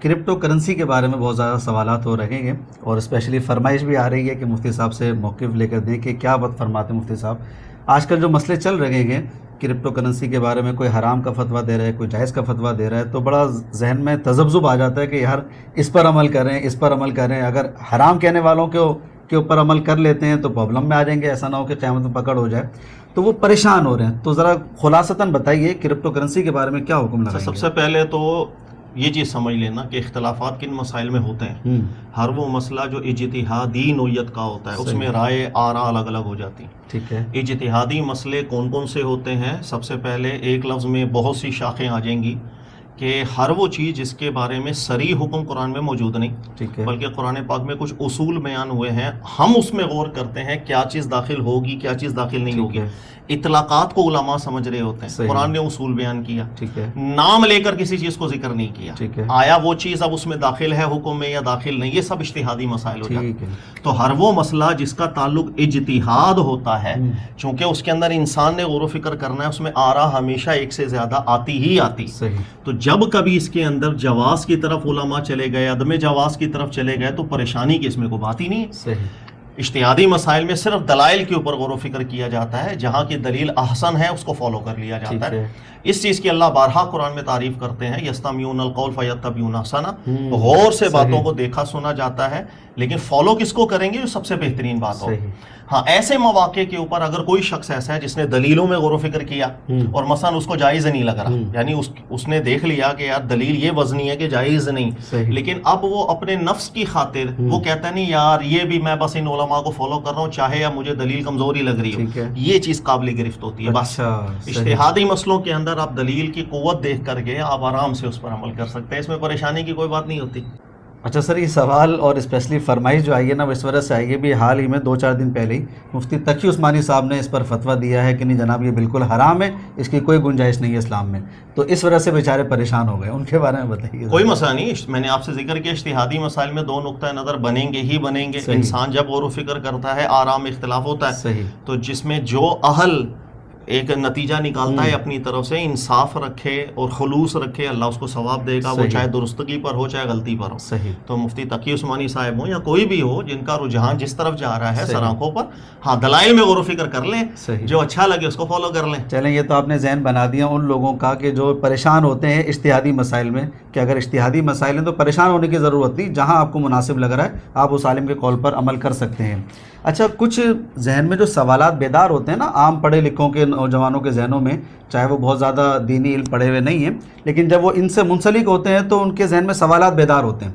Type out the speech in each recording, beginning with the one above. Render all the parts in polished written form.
Crypto currency کے بارے میں بہت زیادہ سوالات ہو رہے ہیں اور اسپیشلی فرمائش بھی آ رہی ہے کہ مفتی صاحب سے موقف لے کر دیں کہ کیا بات فرماتے ہیں مفتی صاحب. آج کل جو مسئلے چل رہے ہیں کرپٹو کرنسی کے بارے میں، کوئی حرام کا فتویٰ دے رہا ہے، کوئی جائز کا فتویٰ دے رہا ہے، تو بڑا ذہن میں تذبذب آ جاتا ہے کہ یار اس پر عمل کریں، اس پر عمل کریں. اگر حرام کہنے والوں کے اوپر عمل کر لیتے ہیں تو پرابلم میں آ جائیں گے، ایسا نہ ہو کہ قیامت میں پکڑ ہو جائے. تو وہ پریشان ہو رہے ہیں. تو ذرا خلاصتاً بتائیے کرپٹو کرنسی کے بارے میں کیا حکم لگائیں گے؟ سب سے پہلے تو یہ چیز سمجھ لینا کہ اختلافات کن مسائل میں ہوتے ہیں. ہر وہ مسئلہ جو اجتہادی نوعیت کا ہوتا ہے اس میں رائے آراء الگ الگ ہو جاتی ہیں. ٹھیک ہے. اجتہادی مسئلے کون کون سے ہوتے ہیں؟ سب سے پہلے ایک لفظ میں بہت سی شاخیں آ جائیں گی کہ ہر وہ چیز جس کے بارے میں صریح حکم قرآن میں موجود نہیں، ٹھیک ہے، بلکہ قرآن پاک میں کچھ اصول بیان ہوئے ہیں، ہم اس میں غور کرتے ہیں کیا چیز داخل ہوگی کیا چیز داخل نہیں ہوگی. اطلاقات کو علماء سمجھ رہے ہوتے ہیں. قرآن نے اصول بیان کیا، ٹھیک ہے، نام لے کر کسی چیز کو ذکر نہیں کیا. ٹھیک ہے. آیا وہ چیز اب اس میں داخل ہے حکم میں یا داخل نہیں، یہ سب اجتہادی مسائل ہو جاتے ہیں. تو ہر وہ مسئلہ جس کا تعلق اجتہاد ہوتا ہے، چونکہ اس کے اندر انسان نے غور و فکر کرنا ہے، اس میں آراء ہمیشہ ایک سے زیادہ آتی ہی آتی. تو جب کبھی اس کے اندر جواز کی طرف علماء چلے گئے، عدم جواز کی طرف چلے گئے، تو پریشانی کی اس میں کوئی بات ہی نہیں ہے. اجتہادی مسائل میں صرف دلائل کے اوپر غور و فکر کیا جاتا ہے، جہاں کی دلیل احسن ہے اس کو فالو کر لیا جاتا ہے. اس چیز کی اللہ بارہا قرآن میں تعریف کرتے ہیں، یستمعون القول فیتبعون احسنہ. غور سے باتوں کو دیکھا سنا جاتا ہے، لیکن فالو کس کو کریں گے؟ جو سب سے بہترین بات ہو. ہاں، ایسے مواقع کے اوپر اگر کوئی شخص ایسا ہے جس نے دلیلوں میں غور و فکر کیا اور مثلا اس کو جائز نہیں لگ رہا، یعنی اس نے دیکھ لیا کہ یار دلیل یہ وزنی ہے کہ جائز نہیں، لیکن اب وہ اپنے نفس کی خاطر وہ کہتا نہیں یار یہ بھی میں بس ان علماء کو فالو کر رہا ہوں چاہے یا مجھے دلیل کمزوری لگ رہی ہو، یہ چیز قابل گرفت ہوتی ہے. بس اجتہادی مسئلوں کے اندر آپ دلیل کی قوت دیکھ کر کے آپ آرام سے اس پر عمل کر سکتے ہیں، اس میں پریشانی کی کوئی بات نہیں ہوتی. اچھا سر، یہ سوال اور اسپیشلی فرمائش جو آئی ہے نا وہ اس وجہ سے آئی ہے، بھی حال ہی میں 2-4 دن پہلے ہی مفتی تقی عثمانی صاحب نے اس پر فتویٰ دیا ہے کہ نہیں جناب یہ بالکل حرام ہے، اس کی کوئی گنجائش نہیں ہے اسلام میں. تو اس وجہ سے بیچارے پریشان ہو گئے، ان کے بارے میں بتائیے. کوئی مسئلہ نہیں، میں نے آپ سے ذکر کیا اجتہادی مسائل میں 2 نقطہ نظر بنیں گے ہی بنیں گے. انسان جب غور و فکر کرتا ہے آراء میں اختلاف ہوتا ہے، تو جس میں جو اہل ایک نتیجہ نکالتا ہے اپنی طرف سے، انصاف رکھے اور خلوص رکھے، اللہ اس کو ثواب دے گا، وہ چاہے درستگی پر ہو چاہے غلطی پر ہو. تو مفتی تقی عثمانی صاحب ہوں یا کوئی بھی ہو جن کا رجحان جس طرف جا رہا ہے سرآنکھوں پر، ہاں دلائل میں غور و فکر کر لیں، جو اچھا لگے اس کو فالو کر لیں. چلیں، یہ تو آپ نے ذہن بنا دیا ان لوگوں کا کہ جو پریشان ہوتے ہیں اجتہادی مسائل میں، کہ اگر اجتہادی مسائل ہیں تو پریشان ہونے کی ضرورت نہیں، جہاں آپ کو مناسب لگ رہا ہے آپ اس عالم کے قول پر عمل کر سکتے ہیں. اچھا، کچھ ذہن میں جو سوالات بیدار ہوتے ہیں نا عام پڑھے لکھوں کے نوجوانوں کے ذہنوں میں، چاہے وہ بہت زیادہ دینی علم پڑھے ہوئے نہیں ہیں، لیکن جب وہ ان سے منسلک ہوتے ہیں تو ان کے ذہن میں سوالات بیدار ہوتے ہیں.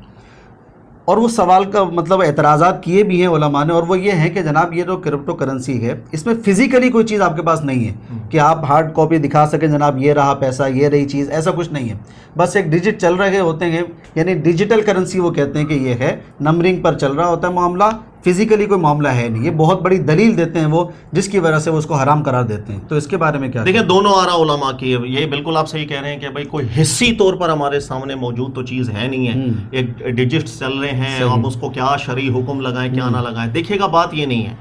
اور وہ سوال کا مطلب اعتراضات کیے بھی ہیں علماء نے، اور وہ یہ ہے کہ جناب یہ جو کرپٹو کرنسی ہے اس میں فزیکلی کوئی چیز آپ کے پاس نہیں ہے کہ آپ ہارڈ کاپی دکھا سکیں جناب یہ رہا پیسہ، یہ رہی چیز، ایسا کچھ نہیں ہے. بس ایک ڈیجٹ چل رہے ہوتے ہیں، یعنی ڈیجیٹل کرنسی وہ کہتے ہیں کہ یہ ہے، نمبرنگ پر چل رہا ہوتا ہے معاملہ، فزیکلی کوئی معاملہ ہے نہیں. یہ بہت بڑی دلیل دیتے ہیں وہ، جس کی وجہ سے وہ اس کو حرام قرار دیتے ہیں. تو اس کے بارے میں کیا دیکھیں؟ دونوں آراء علماء کی ہے، یہ بالکل آپ صحیح کہہ رہے ہیں کہ بھائی کوئی حصی طور پر ہمارے سامنے موجود تو چیز ہے نہیں ہے، ایک ڈیجٹس چل رہے ہیں، آپ اس کو کیا شرعی حکم لگائیں کیا نہ لگائیں. دیکھیے گا بات یہ نہیں ہے،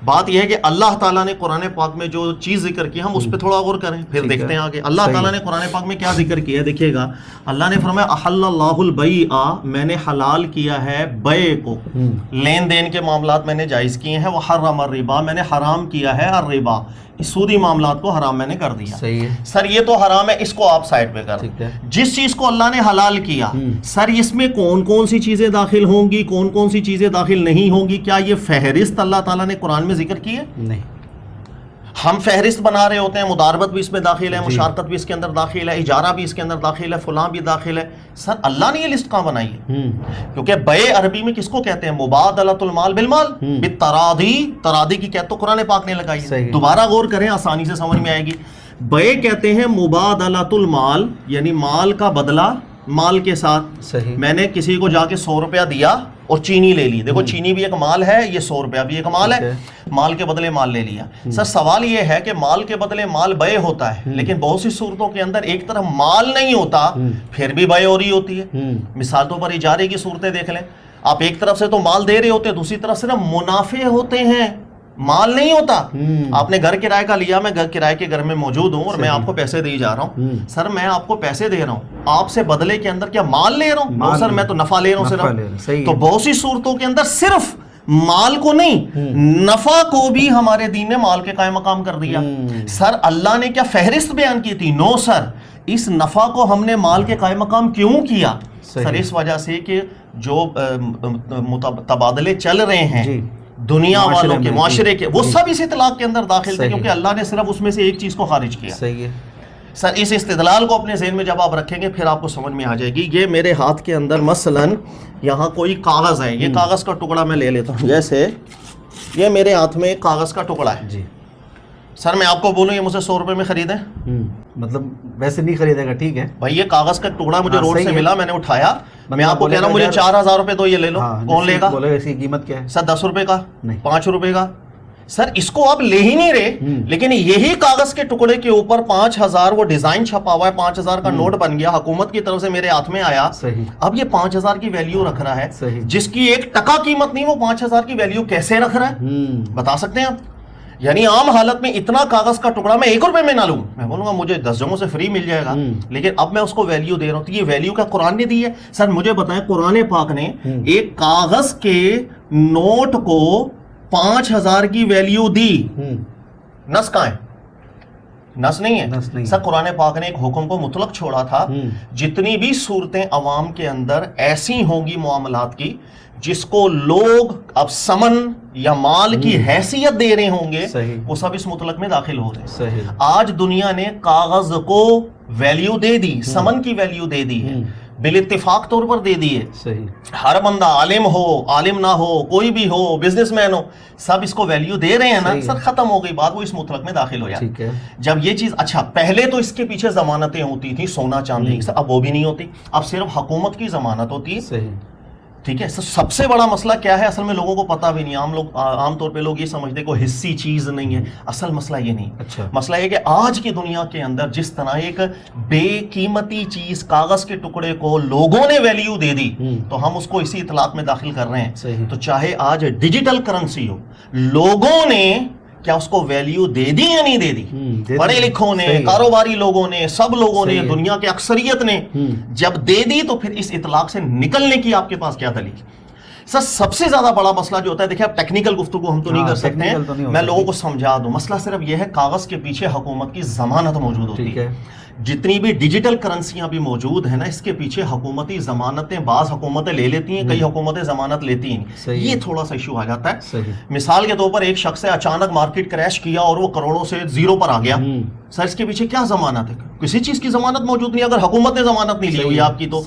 بات یہ ہے کہ اللہ تعالیٰ نے قرآن پاک میں جو چیز ذکر کی ہم اس پہ تھوڑا غور کریں، پھر دیکھتے ہیں آگے. اللہ تعالیٰ نے قرآن پاک میں کیا ذکر کیا ہے دیکھیے گا. اللہ نے فرمایا احل اللہ البیع، میں نے حلال کیا ہے بیع کو، لین دین کے معاملات میں نے جائز کیے ہیں. وحرم الربا، میں نے حرام کیا ہے الربا، سودی معاملات کو حرام میں نے کر دیا. سر یہ تو حرام ہے، اس کو آپ سائڈ پہ کر دیں. جس چیز کو اللہ نے حلال کیا، سر اس میں کون کون سی چیزیں داخل ہوں گی، کون کون سی چیزیں داخل نہیں ہوں گی، کیا یہ فہرست اللہ تعالیٰ نے قرآن میں ذکر کی ہے؟ نہیں. ہم فہرست بنا رہے ہوتے ہیں، مداربت بھی اس میں داخل ہے، مشارکت بھی اس کے اندر داخل ہے، اجارہ بھی اس کے اندر داخل ہے، فلاں بھی داخل ہے. سر اللہ نے یہ لسٹ کہاں بنائی ہے؟ کیونکہ بیع عربی میں کس کو کہتے ہیں؟ مبادلۃ المال بالمال بالتراضی. تراضی کی کہتے تو قرآن پاک نے لگائی ہے. دوبارہ غور کریں، آسانی سے سمجھ میں آئے گی. بیع کہتے ہیں مبادلۃ المال، یعنی مال کا بدلہ مال کے ساتھ. میں نے کسی کو جا کے 100 روپیہ دیا اور چینی لے لی. دیکھو چینی بھی ایک مال ہے، یہ 100 روپیہ بھی ایک مال ہے، مال کے بدلے مال لے لیا. سر سوال یہ ہے کہ مال کے بدلے مال بیع ہوتا ہے، لیکن بہت سی صورتوں کے اندر ایک طرف مال نہیں ہوتا پھر بھی بیع ہو رہی ہوتی ہے. مثال طور پر اجارے کی صورتیں دیکھ لیں، آپ ایک طرف سے تو مال دے رہے ہوتے ہیں، دوسری طرف سے نا منافع ہوتے ہیں. مال نہیں ہوتا. آپ نے گھر کرائے کا لیا, میں گھر کرائے کے گھر میں موجود ہوں اور میں آپ کو پیسے دے جا رہا ہوں. سر میں آپ کو پیسے دے رہا ہوں, آپ سے بدلے کے اندر کیا مال لے رہا ہوں؟ نہیں سر, میں تو نفع لے رہا ہوں صرف. تو بہت سی صورتوں کے اندر صرف مال کو نہیں, نفع کو بھی ہمارے دین نے مال کے قائم مقام کر دیا. سر اللہ نے کیا فہرست بیان کی تھی؟ نو سر, اس نفع کو ہم نے مال کے قائم مقام کیوں کیا؟ سر اس وجہ سے کہ جو تبادلے چل رہے ہیں دنیا والوں کے, معاشرے کے, وہ سب اس اطلاق کے اندر داخل تھے, کیونکہ اللہ نے صرف اس میں سے ایک چیز کو خارج کیا. صحیح ہے سر. اس استدلال کو اپنے ذہن میں جب آپ رکھیں گے پھر آپ کو سمجھ میں آ جائے گی. یہ میرے ہاتھ کے اندر مثلاً یہاں کوئی کاغذ ہے, یہ کاغذ کا ٹکڑا میں لے لیتا ہوں, جیسے یہ میرے ہاتھ میں ایک کاغذ کا ٹکڑا ہے. جی سر میں آپ کو بولوں یہ مجھے 100 روپے میں خریدیں, مطلب ویسے نہیں خریدے گا, ٹھیک ہے بھائی, یہ کاغذ کا ٹکڑا مجھے روڈ سے ملا, میں نے اٹھایا, میں آپ کو کہہ رہا ہوں مجھے 4000 روپے دو, یہ لے لو, کون لے گا؟ بولے اس کی قیمت کیا ہے؟ سر 10 روپے کا, 5 روپے کا. سر اس کو آپ لے ہی نہیں رہے, لیکن یہی کاغذ کے ٹکڑے کے اوپر 5000 وہ ڈیزائن چھپا ہوا ہے, 5000 کا نوٹ بن گیا, حکومت کی طرف سے میرے ہاتھ میں آیا. اب یہ 5000 کی ویلیو رکھ رہا ہے, جس کی 1 ٹکا قیمت نہیں, وہ 5000 کی ویلیو کیسے رکھ رہا ہے؟ بتا سکتے ہیں آپ؟ یعنی عام حالت میں اتنا کاغذ کا ٹکڑا میں 1 روپے میں نہ لوں, میں بولوں گا مجھے 10 جگہوں سے فری مل جائے گا, لیکن اب میں اس کو ویلیو دے رہا ہوں. تو یہ ویلیو کیا قرآن نے دی ہے؟ سر مجھے بتائیں, قرآن پاک نے ایک کاغذ کے نوٹ کو 5000 کی ویلیو دی, نس کہاں ہے؟ نس نہیں ہے. سر قرآن پاک نے ایک حکم کو مطلق چھوڑا تھا, جتنی بھی صورتیں عوام کے اندر ایسی ہوں گی معاملات کی جس کو لوگ اب سمن یا مال کی حیثیت دے رہے ہوں گے, وہ سب اس مطلق میں داخل ہو رہے ہیں. آج دنیا نے کاغذ کو ویلیو دے دی, سمن کی ویلیو دے دی ہے, بال اتفاق طور پر دے دی ہے. ہر بندہ عالم ہو, عالم نہ ہو, کوئی بھی ہو, بزنس مین ہو, سب اس کو ویلیو دے رہے ہیں نا. سر ختم ہو گئی بات, وہ اس مطلق میں داخل ہو جائے. جب یہ چیز, اچھا پہلے تو اس کے پیچھے ضمانتیں ہوتی تھیں, سونا چاندی, اب وہ بھی نہیں ہوتی, اب صرف حکومت کی ضمانت ہوتی ہے. ٹھیک ہے. سب سے بڑا مسئلہ کیا ہے؟ اصل میں لوگوں کو پتہ بھی نہیں. عام طور پہ لوگ یہ سمجھتے ہیں کوئی حصی چیز نہیں ہے. اصل مسئلہ یہ نہیں. مسئلہ یہ کہ آج کی دنیا کے اندر جس طرح ایک بے قیمتی چیز کاغذ کے ٹکڑے کو لوگوں نے ویلیو دے دی, تو ہم اس کو اسی اطلاق میں داخل کر رہے ہیں. تو چاہے آج ڈیجیٹل کرنسی ہو, لوگوں نے کیا اس کو ویلیو دے دی یا نہیں دے دی؟ پڑھے لکھوں نے, کاروباری لوگوں نے, سب لوگوں نے, دنیا کے اکثریت نے جب دے دی, تو پھر اس اطلاق سے نکلنے کی آپ کے پاس کیا دلیل؟ سر سب سے زیادہ بڑا مسئلہ جو ہوتا ہے, دیکھیں اب ٹیکنیکل گفتگو ہم تو نہیں کر سکتے ہیں, میں لوگوں کو سمجھا دوں. مسئلہ صرف یہ ہے, کاغذ کے پیچھے حکومت کی ضمانت موجود ہوتی ہے. جتنی بھی ڈیجیٹل کرنسیاں بھی موجود ہیں نا, اس کے پیچھے حکومتی ضمانتیں بعض حکومتیں لے لیتی ہیں, کئی حکومتیں ضمانت لیتی ہیں. یہ تھوڑا سا ایشو آ جاتا ہے. مثال کے طور پر ایک شخص نے اچانک مارکیٹ کریش کیا اور وہ کروڑوں سے زیرو پر آ گیا, سر اس کے پیچھے کیا ضمانت ہے؟ کسی چیز کی ضمانت موجود نہیں. اگر حکومت نے ضمانت نہیں لی ہوئی آپ کی, تو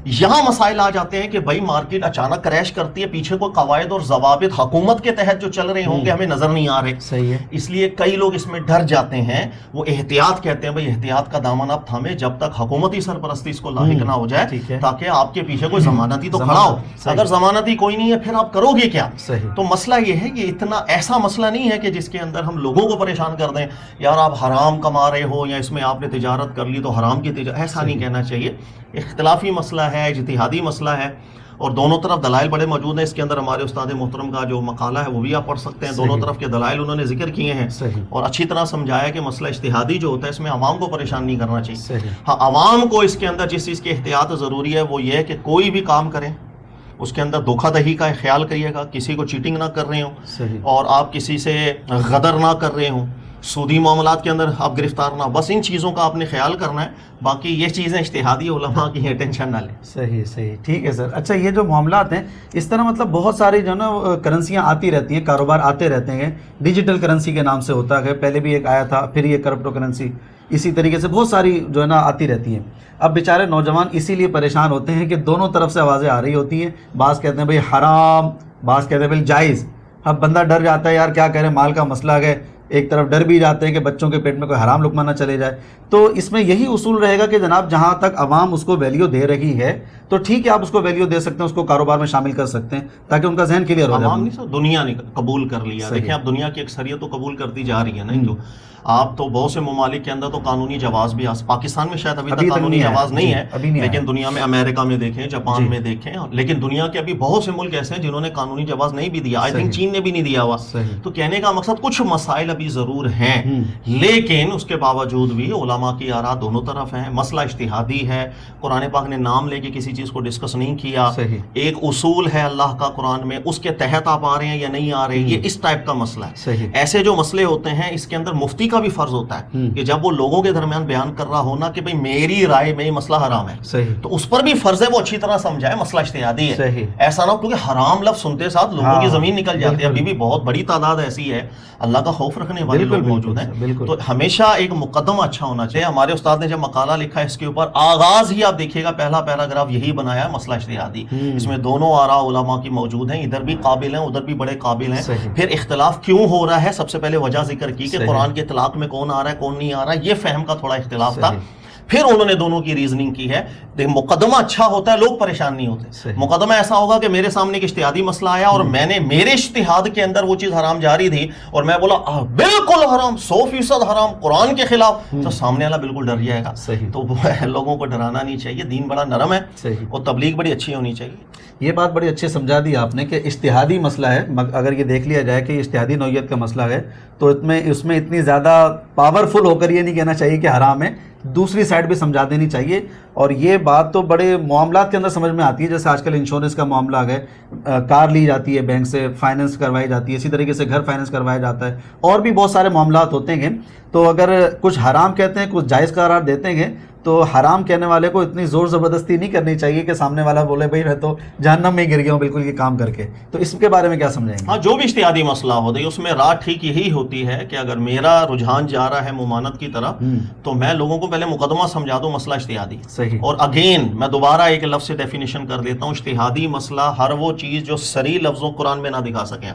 یہاں مسائل آ جاتے ہیں کہ بھائی مارکیٹ اچانک کریش کرتی ہے, پیچھے کوئی قواعد اور ضوابط حکومت کے تحت جو چل رہے ہوں گے ہمیں نظر نہیں آ رہے. اس لیے کئی لوگ اس میں ڈر جاتے ہیں. وہ احتیاط کہتے ہیں, بھائی احتیاط کا دامن آپ تھامے جب تک حکومتی سرپرستی اس کو لاحق نہ ہو جائے, تاکہ آپ کے پیچھے کوئی ضمانتی تو کھڑا ہو. اگر ضمانتی کوئی نہیں ہے پھر آپ کرو گے کیا؟ تو مسئلہ یہ ہے, یہ اتنا ایسا مسئلہ نہیں ہے کہ جس کے اندر ہم لوگوں کو پریشان کر دیں, یار آپ حرام کما رہے ہو یا اس میں آپ نے تجارت کر لی تو حرام کی تجارت. ایسا نہیں کہنا چاہیے. اختلافی مسئلہ ہے, اجتہادی مسئلہ ہے, اور دونوں طرف دلائل بڑے موجود ہیں. اس کے اندر ہمارے استاد محترم کا جو مقالہ ہے وہ بھی آپ پڑھ سکتے ہیں. دونوں طرف کے دلائل انہوں نے ذکر کیے ہیں, اور اچھی طرح سمجھایا کہ مسئلہ اجتہادی جو ہوتا ہے اس میں عوام کو پریشان نہیں کرنا چاہیے. ہاں, عوام کو اس کے اندر جس چیز کی احتیاط ضروری ہے وہ یہ ہے کہ کوئی بھی کام کریں اس کے اندر دھوکہ دہی کا خیال کریے گا, کسی کو چیٹنگ نہ کر رہے ہوں, اور آپ کسی سے غدر نہ کر رہے ہوں, سودی معاملات کے اندر آپ گرفتار نہ. بس ان چیزوں کا آپ نے خیال کرنا ہے. باقی یہ چیزیں اجتہادی علماء کی ہیں, ٹینشن نہ لیں. صحیح, ٹھیک ہے سر. اچھا, یہ جو معاملات ہیں اس طرح مطلب بہت ساری جو نا کرنسیاں آتی رہتی ہیں, کاروبار آتے رہتے ہیں, ڈیجیٹل کرنسی کے نام سے ہوتا ہے. پہلے بھی ایک آیا تھا, پھر یہ کرپٹو کرنسی, اسی طریقے سے بہت ساری جو ہے نا آتی رہتی ہیں. اب بیچارے نوجوان اسی لیے پریشان ہوتے ہیں کہ دونوں طرف سے آوازیں آ رہی ہوتی ہیں. بعض کہتے ہیں بھائی حرام, بعض کہتے ہیں بھائی جائز. اب بندہ ڈر جاتا ہے, یار کیا کہہ رہے ہیں, مال کا مسئلہ ہے. ایک طرف ڈر بھی جاتے ہیں کہ بچوں کے پیٹ میں کوئی حرام لقمہ نہ چلے جائے. تو اس میں یہی اصول رہے گا کہ جناب جہاں تک عوام اس کو ویلیو دے رہی ہے تو ٹھیک ہے, آپ اس کو ویلیو دے سکتے ہیں, اس کو کاروبار میں شامل کر سکتے ہیں تاکہ ان کا ذہن کلیئر ہو جائے. عوام نہیں سر, دنیا نے قبول کر لیا. دیکھیں اب دنیا کی اکثریت تو قبول کرتی جا رہی ہے نا. جو آپ تو بہت سے ممالک کے اندر تو قانونی جواز بھی پاکستان میں شاید ابھی تک قانونی جواز نہیں ہے، لیکن دنیا میں امریکہ میں دیکھیں، جاپان میں دیکھیں، لیکن دنیا کے ابھی بہت سے ملک ایسے ہیں جنہوں نے قانونی جواز نہیں بھی دیا، آئی تھنک چین نے بھی نہیں دیا ہوا. تو کہنے کا مقصد کچھ مسائل ابھی ضرور ہیں، لیکن اس کے باوجود بھی علماء کی آراء دونوں طرف ہیں. مسئلہ اجتہادی ہے، قرآن پاک نے نام لے کے کسی چیز کو ڈسکس نہیں کیا. ایک اصول ہے اللہ کا قرآن میں، اس کے تحت آپ آ رہے ہیں یا نہیں آ رہے، یہ اس ٹائپ کا مسئلہ ہے. ایسے جو مسئلے ہوتے ہیں اس کے اندر مفتی کا بھی فرض ہوتا ہے کہ جب وہ لوگوں کے درمیان بیان کر رہا ہونا کہ بھئی میری رائے میں یہ مسئلہ حرام ہے، تو اس پر بھی فرض ہے وہ اچھی طرح سمجھائے مسئلہ اجتہادی ہے. ایسا نہ ہو کیونکہ حرام لفظ سنتے ساتھ لوگوں کی زمین نکل جاتی ہے. ابھی بھی بہت بڑی تعداد ایسی ہے اللہ کا خوف رکھنے والے لوگ موجود ہیں. تو ہمیشہ ایک مقدمہ اچھا ہونا چاہیے. ہمارے استاد نے جب مقالہ لکھا ہے اس کے اوپر، آغاز ہی آپ دیکھیے گا پہلا پیراگراف یہی بنایا ہے، مسئلہ اجتہادی. اس میں دونوں آراء علماء کی موجود ہیں، ادھر بھی قابل ہیں ادھر بھی بڑے قابل ہیں. پھر اختلاف کیوں ہو رہا ہے، سب سے پہلے وجہ ذکر کی کہ قرآن کے اطلاق میں کون آ رہا ہے کون نہیں آ رہا ہے، یہ فہم کا تھوڑا اختلاف تھا. پھر انہوں نے دونوں کی ریزننگ کی ہے. مقدمہ اچھا ہوتا ہے لوگ پریشان نہیں ہوتے. مقدمہ ایسا ہوگا کہ میرے سامنے ایک اجتہادی مسئلہ آیا اور میں نے میرے اجتہاد کے اندر وہ چیز حرام جاری تھی اور میں بولا بالکل حرام، 100% حرام، قرآن کے خلاف، تو سامنے والا بالکل ڈر جائے گا. تو لوگوں کو ڈرانا نہیں چاہیے. دین بڑا نرم ہے اور تبلیغ بڑی اچھی ہونی چاہیے. یہ بات بڑی اچھے سمجھا دی آپ نے کہ اجتہادی مسئلہ ہے. اگر یہ دیکھ لیا جائے کہ اجتہادی نوعیت کا مسئلہ ہے تو اس میں اتنی زیادہ پاورفل ہو کر یہ نہیں کہنا چاہیے کہ حرام ہے، دوسری سائڈ بھی سمجھا دینی چاہیے. اور یہ بات تو بڑے معاملات کے اندر سمجھ میں آتی ہے، جیسے آج کل انشورنس کا معاملہ ہے، کار لی جاتی ہے بینک سے، فائننس کروائی جاتی ہے، اسی طریقے سے گھر فائننس کروایا جاتا ہے، اور بھی بہت سارے معاملات ہوتے ہیں. تو اگر کچھ حرام کہتے ہیں کچھ جائز قرار دیتے ہیں تو حرام کہنے والے کو اتنی زور زبردستی نہیں کرنی چاہیے کہ سامنے والا بولے بھائی میں تو جہنم میں گر گیا ہوں بالکل یہ کام کر کے. تو اس کے بارے میں کیا سمجھائیں گے؟ ہاں، جو بھی اجتہادی مسئلہ ہوتا ہے اس میں راہ ٹھیک یہی ہوتی ہے کہ اگر میرا رجحان جا رہا ہے ممانت کی طرف تو میں لوگوں کو پہلے مقدمہ سمجھا دوں مسئلہ اجتہادی. اور اگین میں دوبارہ ایک لفظ سے ڈیفینیشن کر دیتا ہوں، اجتہادی مسئلہ ہر وہ چیز جو صریح لفظوں قرآن میں نہ دکھا سکیں.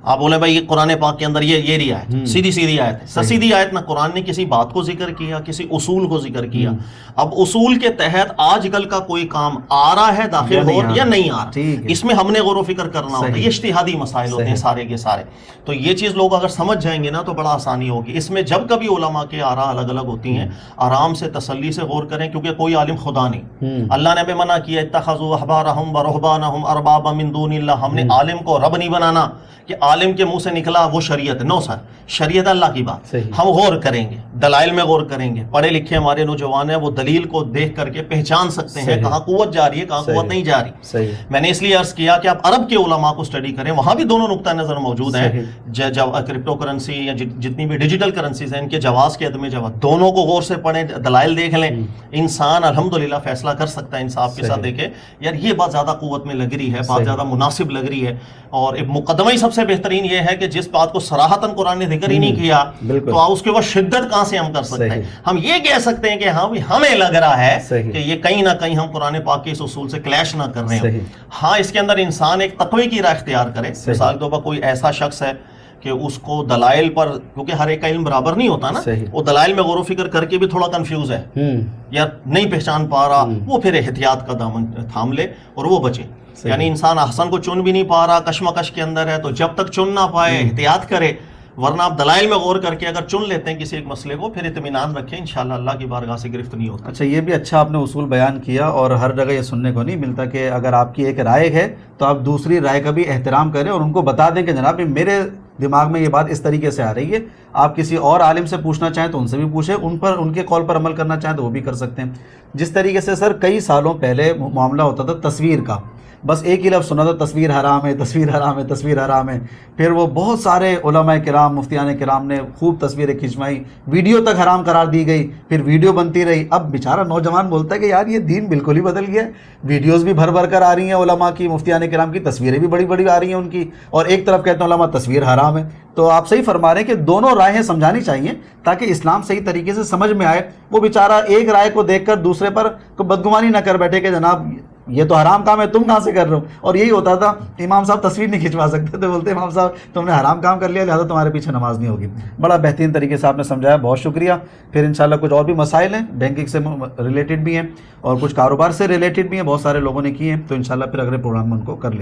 آپ بولیں بھائی یہ قرآن پاک کے اندر یہ ریا ہے، سیدھی آیت ہے. سیدھی آیت نہ قرآن نے کسی بات کو ذکر کیا، کسی اصول کو ذکر کیا. اب اصول کے تحت آج کل کا کوئی کام آ رہا ہے داخل ہو یا نہیں آ رہا، اس میں ہم نے غور و فکر کرنا ہوتا ہے. یہ اجتہادی مسائل ہوتے ہیں سارے کے سارے. تو یہ چیز لوگ اگر سمجھ جائیں گے نا تو بڑا آسانی ہوگی. اس میں جب کبھی علماء کے آراء الگ الگ ہوتی ہیں آرام سے تسلی سے غور کریں، کیونکہ کوئی عالم خدا نہیں. اللہ نے ہمیں منع کیا اتخذوا احبارهم ورهبانهم اربابا من دون اللہ. ہم نے عالم کو رب نہیں بنانا کہ عالم کے منہ سے نکلا وہ شریعت. نو سر، شریعت اللہ کی بات. ہم غور کریں گے، دلائل میں غور کریں گے. پڑھے لکھے ہمارے نوجوان ہیں وہ دلیل کو دیکھ کر کے پہچان سکتے ہیں کہاں قوت جا رہی ہے کہاں قوت نہیں جا رہی. میں نے اس لیے عرض کیا کہ آپ عرب کے علماء کو اسٹڈی کریں، وہاں بھی دونوں نقطہ نظر موجود ہیں. جب کرپٹو کرنسی یا جتنی بھی ڈیجیٹل کرنسیز ہیں ان کے جواز کے عدم جواز دونوں کو غور سے پڑھیں، دلائل دیکھ لیں. انسان الحمدللہ فیصلہ کر سکتا ہے انصاف کے ساتھ. دیکھے یار یہ بات زیادہ قوت میں لگ رہی ہے، بات زیادہ مناسب لگ رہی ہے. اور ایک مقدمہ ہی سب سے بہترین یہ ہے کہ جس بات کو صراحتاً قرآن نے ذکر ہی نہیں کیا تو اس کے بعد شدت کہاں سے ہم کر سکتے ہیں. ہم یہ کہہ سکتے ہیں کہ ہاں ہمیں لگ رہا ہے کہ یہ کہیں نہ کہیں ہم قرآن پاک کے اس اصول سے کلیش نہ کر رہے ہیں. ہاں اس کے اندر انسان ایک تقوی کی راہ اختیار کرے. مثال کے طور پر کوئی ایسا شخص ہے کہ اس کو دلائل پر، کیونکہ ہر ایک کا علم برابر نہیں ہوتا نا، وہ دلائل میں غور و فکر کر کے بھی تھوڑا کنفیوز ہے یا نہیں پہچان پا رہا، وہ پھر احتیاط کا دامن تھام لے اور وہ بچے. یعنی انسان احسن کو چن بھی نہیں پا رہا، کشمکش کے اندر ہے، تو جب تک چن نہ پائے احتیاط کرے. ورنہ آپ دلائل میں غور کر کے اگر چن لیتے ہیں کسی ایک مسئلے کو پھر اطمینان رکھیں، انشاءاللہ اللہ کی بارگاہ سے گرفت نہیں ہوتا. اچھا، یہ بھی اچھا آپ نے اصول بیان کیا اور ہر جگہ یہ سننے کو نہیں ملتا کہ اگر آپ کی ایک رائے ہے تو آپ دوسری رائے کا بھی احترام کریں اور ان کو بتا دیں کہ جناب میرے دماغ میں یہ بات اس طریقے سے آ رہی ہے. آپ کسی اور عالم سے پوچھنا چاہیں تو ان سے بھی پوچھیں، ان کے قول پر عمل کرنا چاہیں تو وہ بھی کر سکتے ہیں. جس طریقے سے سر کئی سالوں پہلے معاملہ ہوتا تھا تصویر کا، بس ایک ہی لفظ سنا تھا تصویر حرام ہے، تصویر حرام ہے، تصویر حرام ہے. پھر وہ بہت سارے علماء کرام، مفتیان کرام نے خوب تصویریں کھنچوائی، ویڈیو تک حرام قرار دی گئی، پھر ویڈیو بنتی رہی. اب بیچارہ نوجوان بولتا ہے کہ یار یہ دین بالکل ہی بدل گیا ہے، ویڈیوز بھی بھر کر آ رہی ہیں علماء کی، مفتیان کرام کی تصویریں بھی بڑی بڑی آ رہی ہیں ان کی، اور ایک طرف کہتے ہیں علماء تصویر حرام ہے. تو آپ صحیح فرما رہے ہیں کہ دونوں رائیں سمجھانی چاہیے تاکہ اسلام صحیح طریقے سے سمجھ میں آئے. وہ بیچارہ ایک رائے کو دیکھ کر دوسرے پر بدگمانی نہ کر بیٹھے کہ جناب یہ تو حرام کام ہے تم کہاں سے کر رہے ہو. اور یہی ہوتا تھا، امام صاحب تصویر نہیں کھنچوا سکتے تو بولتے امام صاحب تم نے حرام کام کر لیا لہٰذا تمہارے پیچھے نماز نہیں ہوگی. بڑا بہترین طریقے سے آپ نے سمجھایا، بہت شکریہ. پھر انشاءاللہ کچھ اور بھی مسائل ہیں بینکنگ سے ریلیٹڈ بھی ہیں اور کچھ کاروبار سے ریلیٹڈ بھی ہیں، بہت سارے لوگوں نے کیے ہیں، تو انشاءاللہ پھر اگلے پروگرام میں ان کو کر لیتے ہیں.